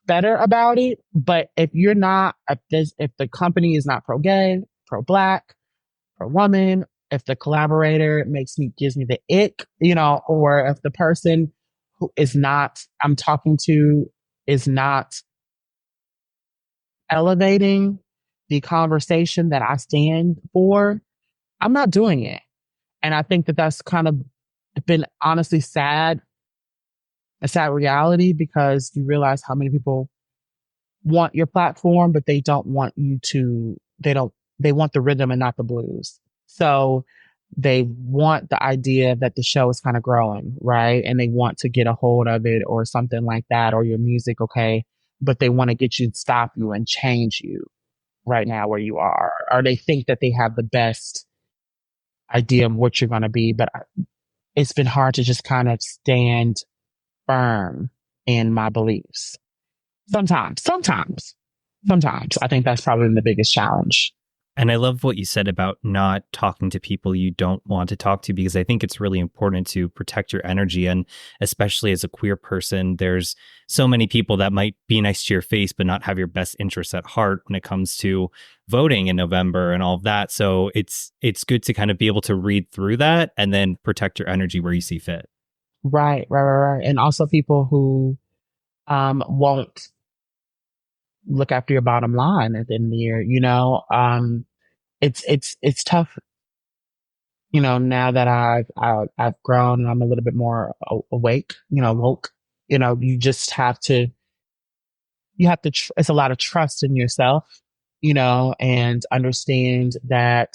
better about it. But if the company is not pro gay, pro black, pro woman, if the collaborator gives me the ick, or if the person who is not I'm talking to is not elevating the conversation that I stand for, I'm not doing it. And I think that that's kind of been honestly a sad reality, because you realize how many people want your platform, but they want the rhythm and not the blues. So they want the idea that the show is kind of growing, right? And they want to get a hold of it or something like that, or your music, okay? But they want to get you, stop you and change you right now where you are. Or they think that they have the best idea of what you're going to be. But it's been hard to just kind of stand firm in my beliefs. Sometimes. I think that's probably the biggest challenge. And I love what you said about not talking to people you don't want to talk to, because I think it's really important to protect your energy. And especially as a queer person, there's so many people that might be nice to your face, but not have your best interests at heart when it comes to voting in November and all of that. So it's good to kind of be able to read through that and then protect your energy where you see fit. Right. And also people who won't look after your bottom line at the end of the year. It's tough. Now that I've grown and I'm a little bit more awake, woke. You just have to. It's a lot of trust in yourself, and understand that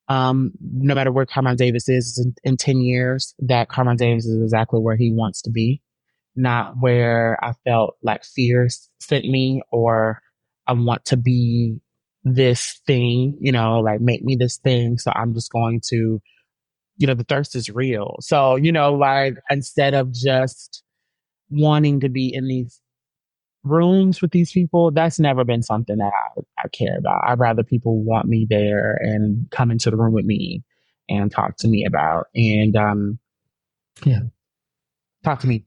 no matter where Carmine Davis is in 10 years, that Carmine Davis is exactly where he wants to be, not where I felt like fear sent me, or I want to be this thing, like make me this thing. So I'm just going to, the thirst is real. So, like instead of just wanting to be in these rooms with these people, that's never been something that I care about. I'd rather people want me there and come into the room with me and talk to me about, and yeah, talk to me.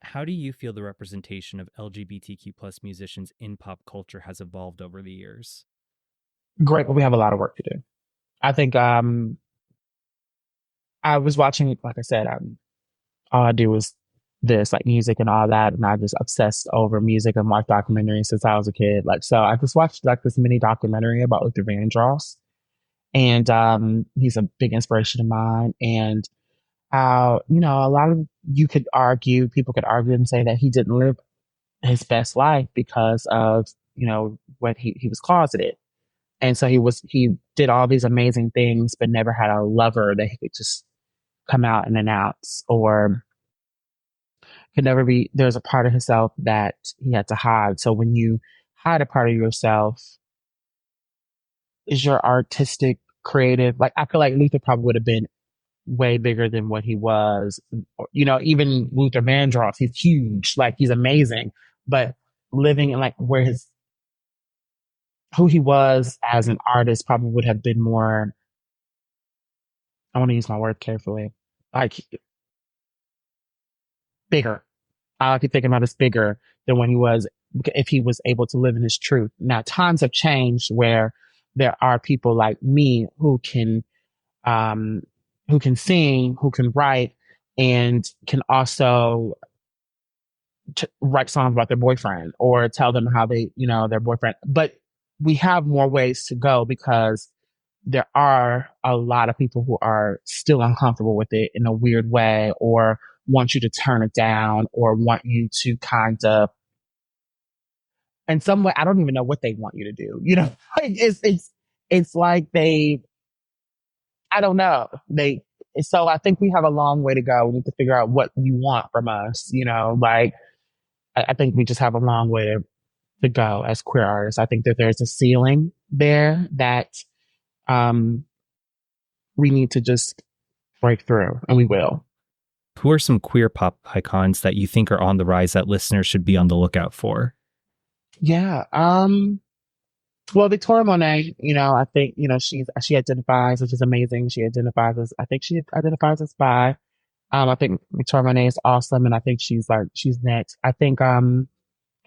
How do you feel the representation of LGBTQ plus musicians in pop culture has evolved over the years? Great, but we have a lot of work to do. I think I was watching, like I said, all I do is this, like music and all that, and I just obsessed over music and watched documentaries since I was a kid. Like, so I just watched like this mini documentary about Luther Vandross, and he's a big inspiration of mine. And how, a lot of people could argue and say that he didn't live his best life because of what he was closeted. And so he did all these amazing things, but never had a lover that he could just come out and announce, or could never be. There's a part of himself that he had to hide. So when you hide a part of yourself, is your artistic, creative, like I feel like Luther probably would have been way bigger than what he was. Even Luther Vandross, he's huge, like he's amazing, but living in like who he was as an artist probably would have been more, I want to use my word carefully, like bigger. I keep thinking about this bigger than when he was, if he was able to live in his truth. Now, times have changed where there are people like me um, who can sing, who can write, and can also write songs about their boyfriend or tell them how their boyfriend. But we have more ways to go, because there are a lot of people who are still uncomfortable with it in a weird way, or want you to turn it down, or want you to kind of, in some way, I don't even know what they want you to do. Like it's like I don't know. So I think we have a long way to go. We need to figure out what you want from us. Like I think we just have a long way to go as queer artists. I think that there's a ceiling there that we need to just break through, and we will. Who are some queer pop icons that you think are on the rise that listeners should be on the lookout for? Yeah. Well, Victoria Monet, I think, she identifies, which is amazing. She identifies as, I think she identifies as bi. I think Victoria Monet is awesome, and I think she's next. I think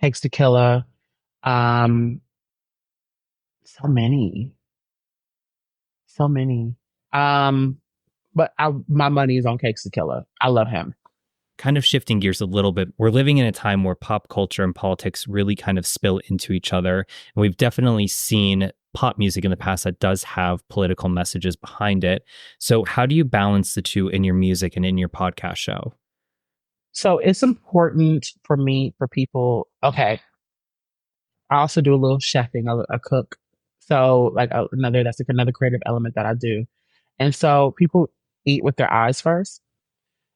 Cakes to Killer, um, so many, so many. Um, but my money is on Cakes to Killer. I love him. Kind of shifting gears a little bit, we're living in a time where pop culture and politics really kind of spill into each other. And we've definitely seen pop music in the past that does have political messages behind it. So, how do you balance the two in your music and in your podcast show? So it's important for me, for people. Okay, I also do a little chefing, a cook. So like that's like another creative element that I do. And so people eat with their eyes first.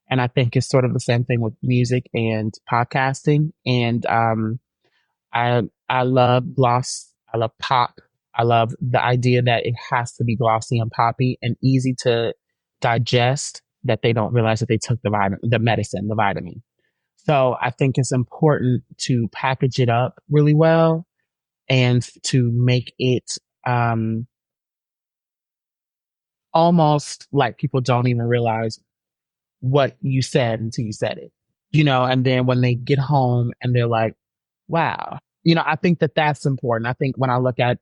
And I think it's sort of the same thing with music and podcasting. And I love gloss. I love pop. I love the idea that it has to be glossy and poppy and easy to digest. That they don't realize that they took the medicine, the vitamin. So I think it's important to package it up really well and to make it almost like people don't even realize what you said until you said it, and then when they get home and they're like, wow, I think that that's important. I think when I look at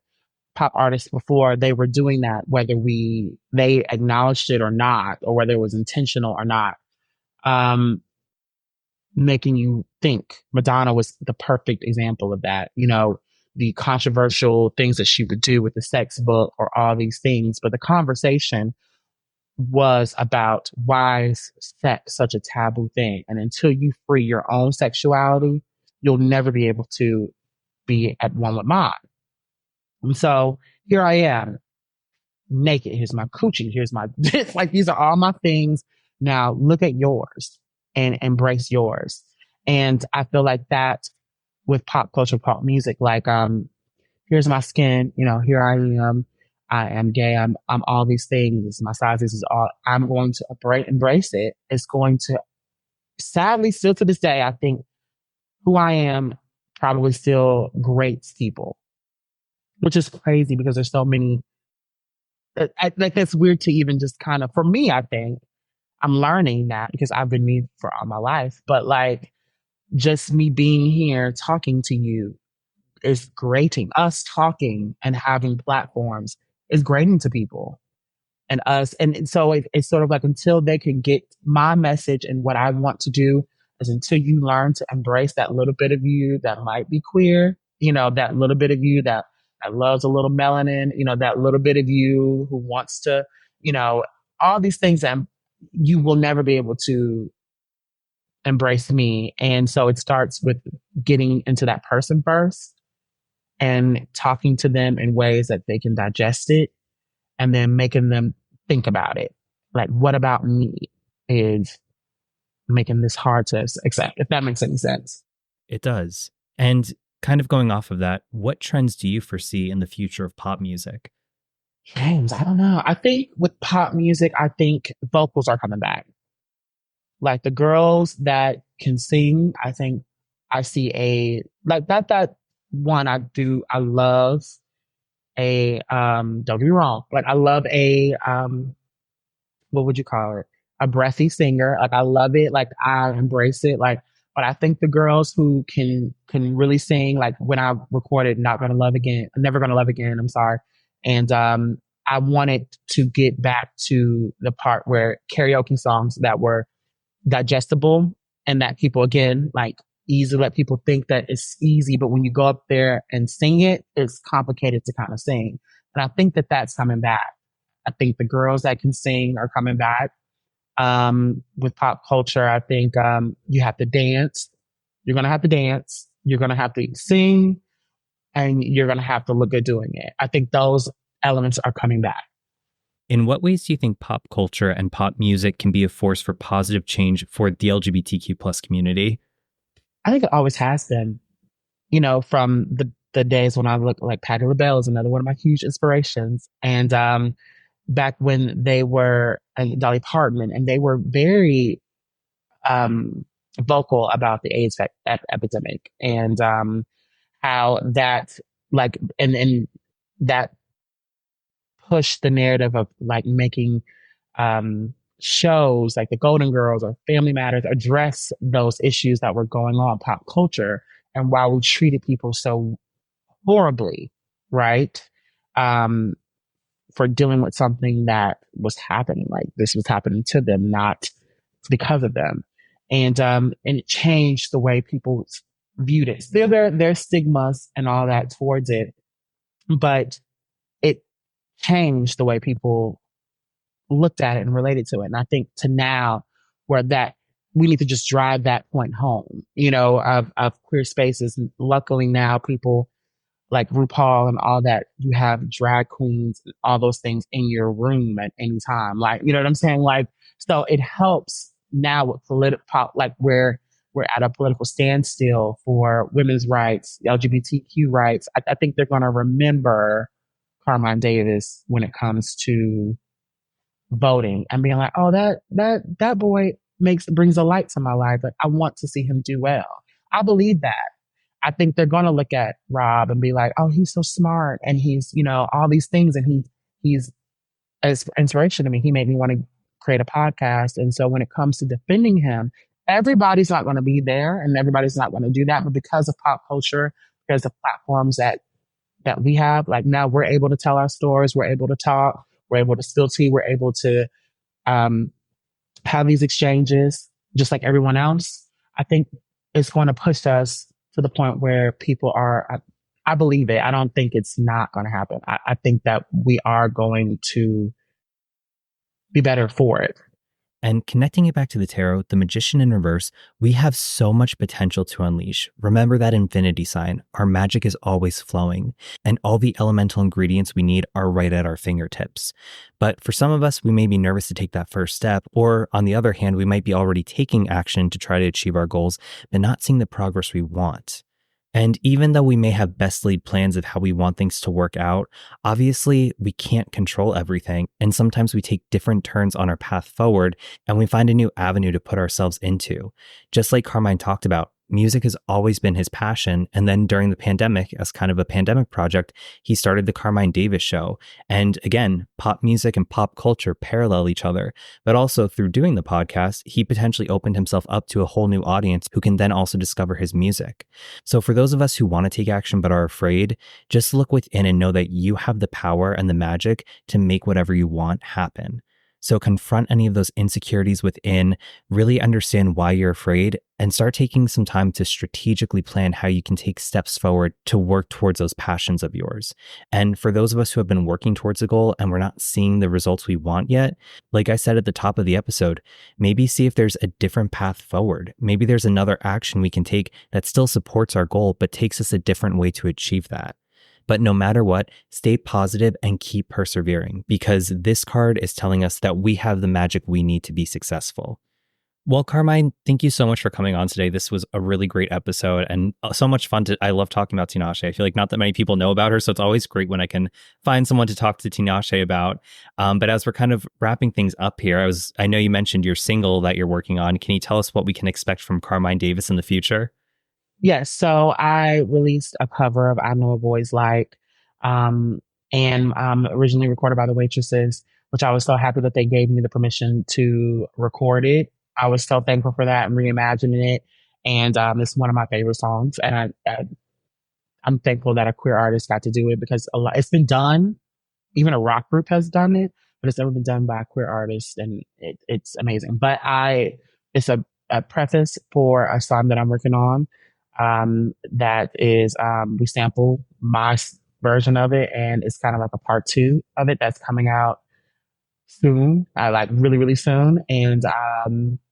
pop artists before, they were doing that, whether they acknowledged it or not, or whether it was intentional or not. Um, Making you think. Madonna was the perfect example of that. The controversial things that she would do with the sex book or all these things. But the conversation was about why is sex such a taboo thing? And until you free your own sexuality, you'll never be able to be at one with mine. And so here I am, naked. Here's my coochie. Here's my this. Like these are all my things. Now look at yours and embrace yours. And I feel like that with pop culture, pop music, like here's my skin, here I am gay, I'm all these things, my size, this is all I'm going to embrace it. It's going to sadly still to this day, I think who I am probably still grates people, which is crazy because there's so many like that's weird to even just kind of for me, I think I'm learning that because I've been me for all my life. But like just me being here talking to you is grating. Us talking and having platforms is grating to people and us. And so it's sort of like until they can get my message and what I want to do is until you learn to embrace that little bit of you that might be queer, that little bit of you that loves a little melanin, that little bit of you who wants to, you know, all these things that you will never be able to embrace me. And so it starts with getting into that person first and talking to them in ways that they can digest it and then making them think about it. Like, what about me is making this hard to accept, if that makes any sense. It does. And kind of going off of that, what trends do you foresee in the future of pop music? James, I don't know. I think with pop music, I think vocals are coming back. Like the girls that can sing, I think I see like that one I love don't get me wrong, like I love what would you call it? A breathy singer. Like I love it. Like I embrace it. Like, but I think the girls who can really sing, like when I recorded Not Gonna Love Again, Never Gonna Love Again, I'm sorry. And I wanted to get back to the part where karaoke songs that were digestible and that people again like easy let people think that it's easy, but when you go up there and sing it, it's complicated to kind of sing. And I think that that's coming back. I think the girls that can sing are coming back. With pop culture, I think you have to dance. You're gonna have to dance. You're gonna have to sing, and you're gonna have to look good doing it. I think those elements are coming back. In what ways do you think pop culture and pop music can be a force for positive change for the LGBTQ plus community? I think it always has been. From the days when I look like Patti LaBelle is another one of my huge inspirations, and back when they were and Dolly Parton, and they were very um, vocal about the AIDS epidemic and how that like and that pushed the narrative of like making shows like the Golden Girls or Family Matters address those issues that were going on in pop culture and why we treated people so horribly, right? Um, for dealing with something that was happening, like this was happening to them, not because of them. And it changed the way people viewed it. Still there's stigmas and all that towards it, but it changed the way people looked at it and related to it. And I think to now where that we need to just drive that point home, of queer spaces. And luckily now people like RuPaul and all that, you have drag queens and all those things in your room at any time. Like, you know what I'm saying? Like, so it helps now with political, like where we're at a political standstill for women's rights, LGBTQ rights. I think they're going to remember Carmine Davis when it comes to voting and being like, oh, that boy brings a light to my life. Like, I want to see him do well. I believe that. I think they're going to look at Rob and be like, oh, he's so smart and he's, all these things. And he's as inspiration to me. He made me want to create a podcast. And so when it comes to defending him, everybody's not going to be there and everybody's not going to do that. But because of pop culture, because of platforms that we have, like now we're able to tell our stories. We're able to talk. We're able to spill tea. We're able to um, have these exchanges just like everyone else. I think it's going to push us to the point where people are, I believe it. I don't think it's not going to happen. I think that we are going to be better for it. And connecting it back to the tarot, the Magician in reverse, we have so much potential to unleash. Remember that infinity sign. Our magic is always flowing, and all the elemental ingredients we need are right at our fingertips. But for some of us, we may be nervous to take that first step, or on the other hand, we might be already taking action to try to achieve our goals, but not seeing the progress we want. And even though we may have best laid plans of how we want things to work out, obviously we can't control everything. And sometimes we take different turns on our path forward and we find a new avenue to put ourselves into. Just like Carmine talked about, music has always been his passion. And then during the pandemic, as kind of a pandemic project, he started the Carmine Davis Show. And again, pop music and pop culture parallel each other. But also through doing the podcast, he potentially opened himself up to a whole new audience who can then also discover his music. So for those of us who want to take action but are afraid, just look within and know that you have the power and the magic to make whatever you want happen. So confront any of those insecurities within, really understand why you're afraid, and start taking some time to strategically plan how you can take steps forward to work towards those passions of yours. And for those of us who have been working towards a goal and we're not seeing the results we want yet, like I said at the top of the episode, maybe see if there's a different path forward. Maybe there's another action we can take that still supports our goal, but takes us a different way to achieve that. But no matter what, stay positive and keep persevering, because this card is telling us that we have the magic we need to be successful. Well, Carmine, thank you so much for coming on today. This was a really great episode and so much fun. I love talking about Tinashe. I feel like not that many people know about her, so it's always great when I can find someone to talk to Tinashe about. But as we're kind of wrapping things up here, I know you mentioned your single that you're working on. Can you tell us what we can expect from Carmine Davis in the future? Yes, so I released a cover of I Know a Boy's Like, and originally recorded by the Waitresses, which I was so happy that they gave me the permission to record it. I was so thankful for that and reimagining it. And it's one of my favorite songs. And I'm thankful that a queer artist got to do it because it's been done. Even a rock group has done it, but it's never been done by a queer artist. And it's amazing. But it's a preface for a song that I'm working on. That is, we sample my version of it, and it's kind of like a part 2 of it that's coming out soon, like really, really soon. And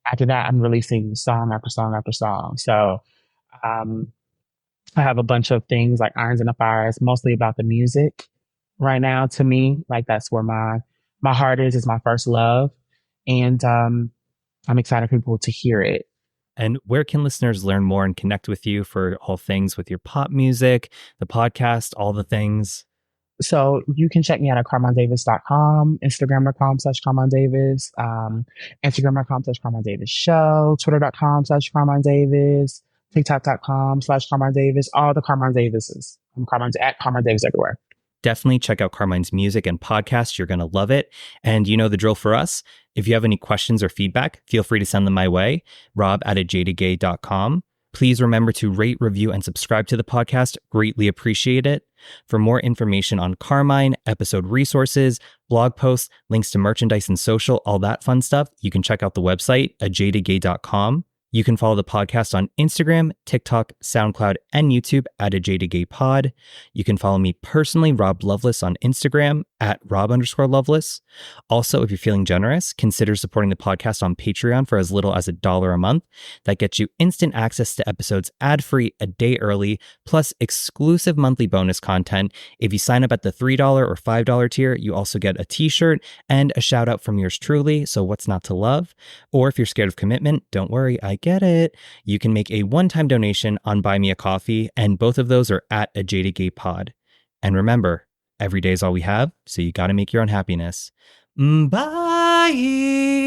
after that, I'm releasing song after song after song. So um, I have a bunch of things like Irons in the Fire. It's mostly about the music right now. To me, like that's where my heart is. It's my first love, and I'm excited for people to hear it. And where can listeners learn more and connect with you for all things with your pop music, the podcast, all the things? So you can check me out at carminedavis.com, Instagram.com/CarmineDavis, Instagram.com/CarmineDavis Show, Twitter.com/CarmineDavis, TikTok.com/CarmineDavis, all the Carmine Davises. I'm Carmine at Carmine Davis everywhere. definitely check out Carmine's music and podcast. You're going to love it. And you know the drill for us. If you have any questions or feedback, feel free to send them my way, rob@ajadedgay.com. Please remember to rate, review, and subscribe to the podcast. Greatly appreciate it. For more information on Carmine, episode resources, blog posts, links to merchandise and social, all that fun stuff, you can check out the website, ajadedgay.com. You can follow the podcast on Instagram, TikTok, SoundCloud, and YouTube at @ajadedgaypod. You can follow me personally, Rob Loveless, on Instagram at Rob_Loveless. Also, if you're feeling generous, consider supporting the podcast on Patreon for as little as $1 a month. That gets you instant access to episodes ad-free a day early, plus exclusive monthly bonus content. If you sign up at the $3 or $5 tier, you also get a t-shirt and a shout out from yours truly, so what's not to love? Or if you're scared of commitment, don't worry, I get it. You can make a one-time donation on Buy Me a Coffee, and both of those are at @ajadedgaypod. And remember, every day is all we have, so you gotta make your own happiness. Bye!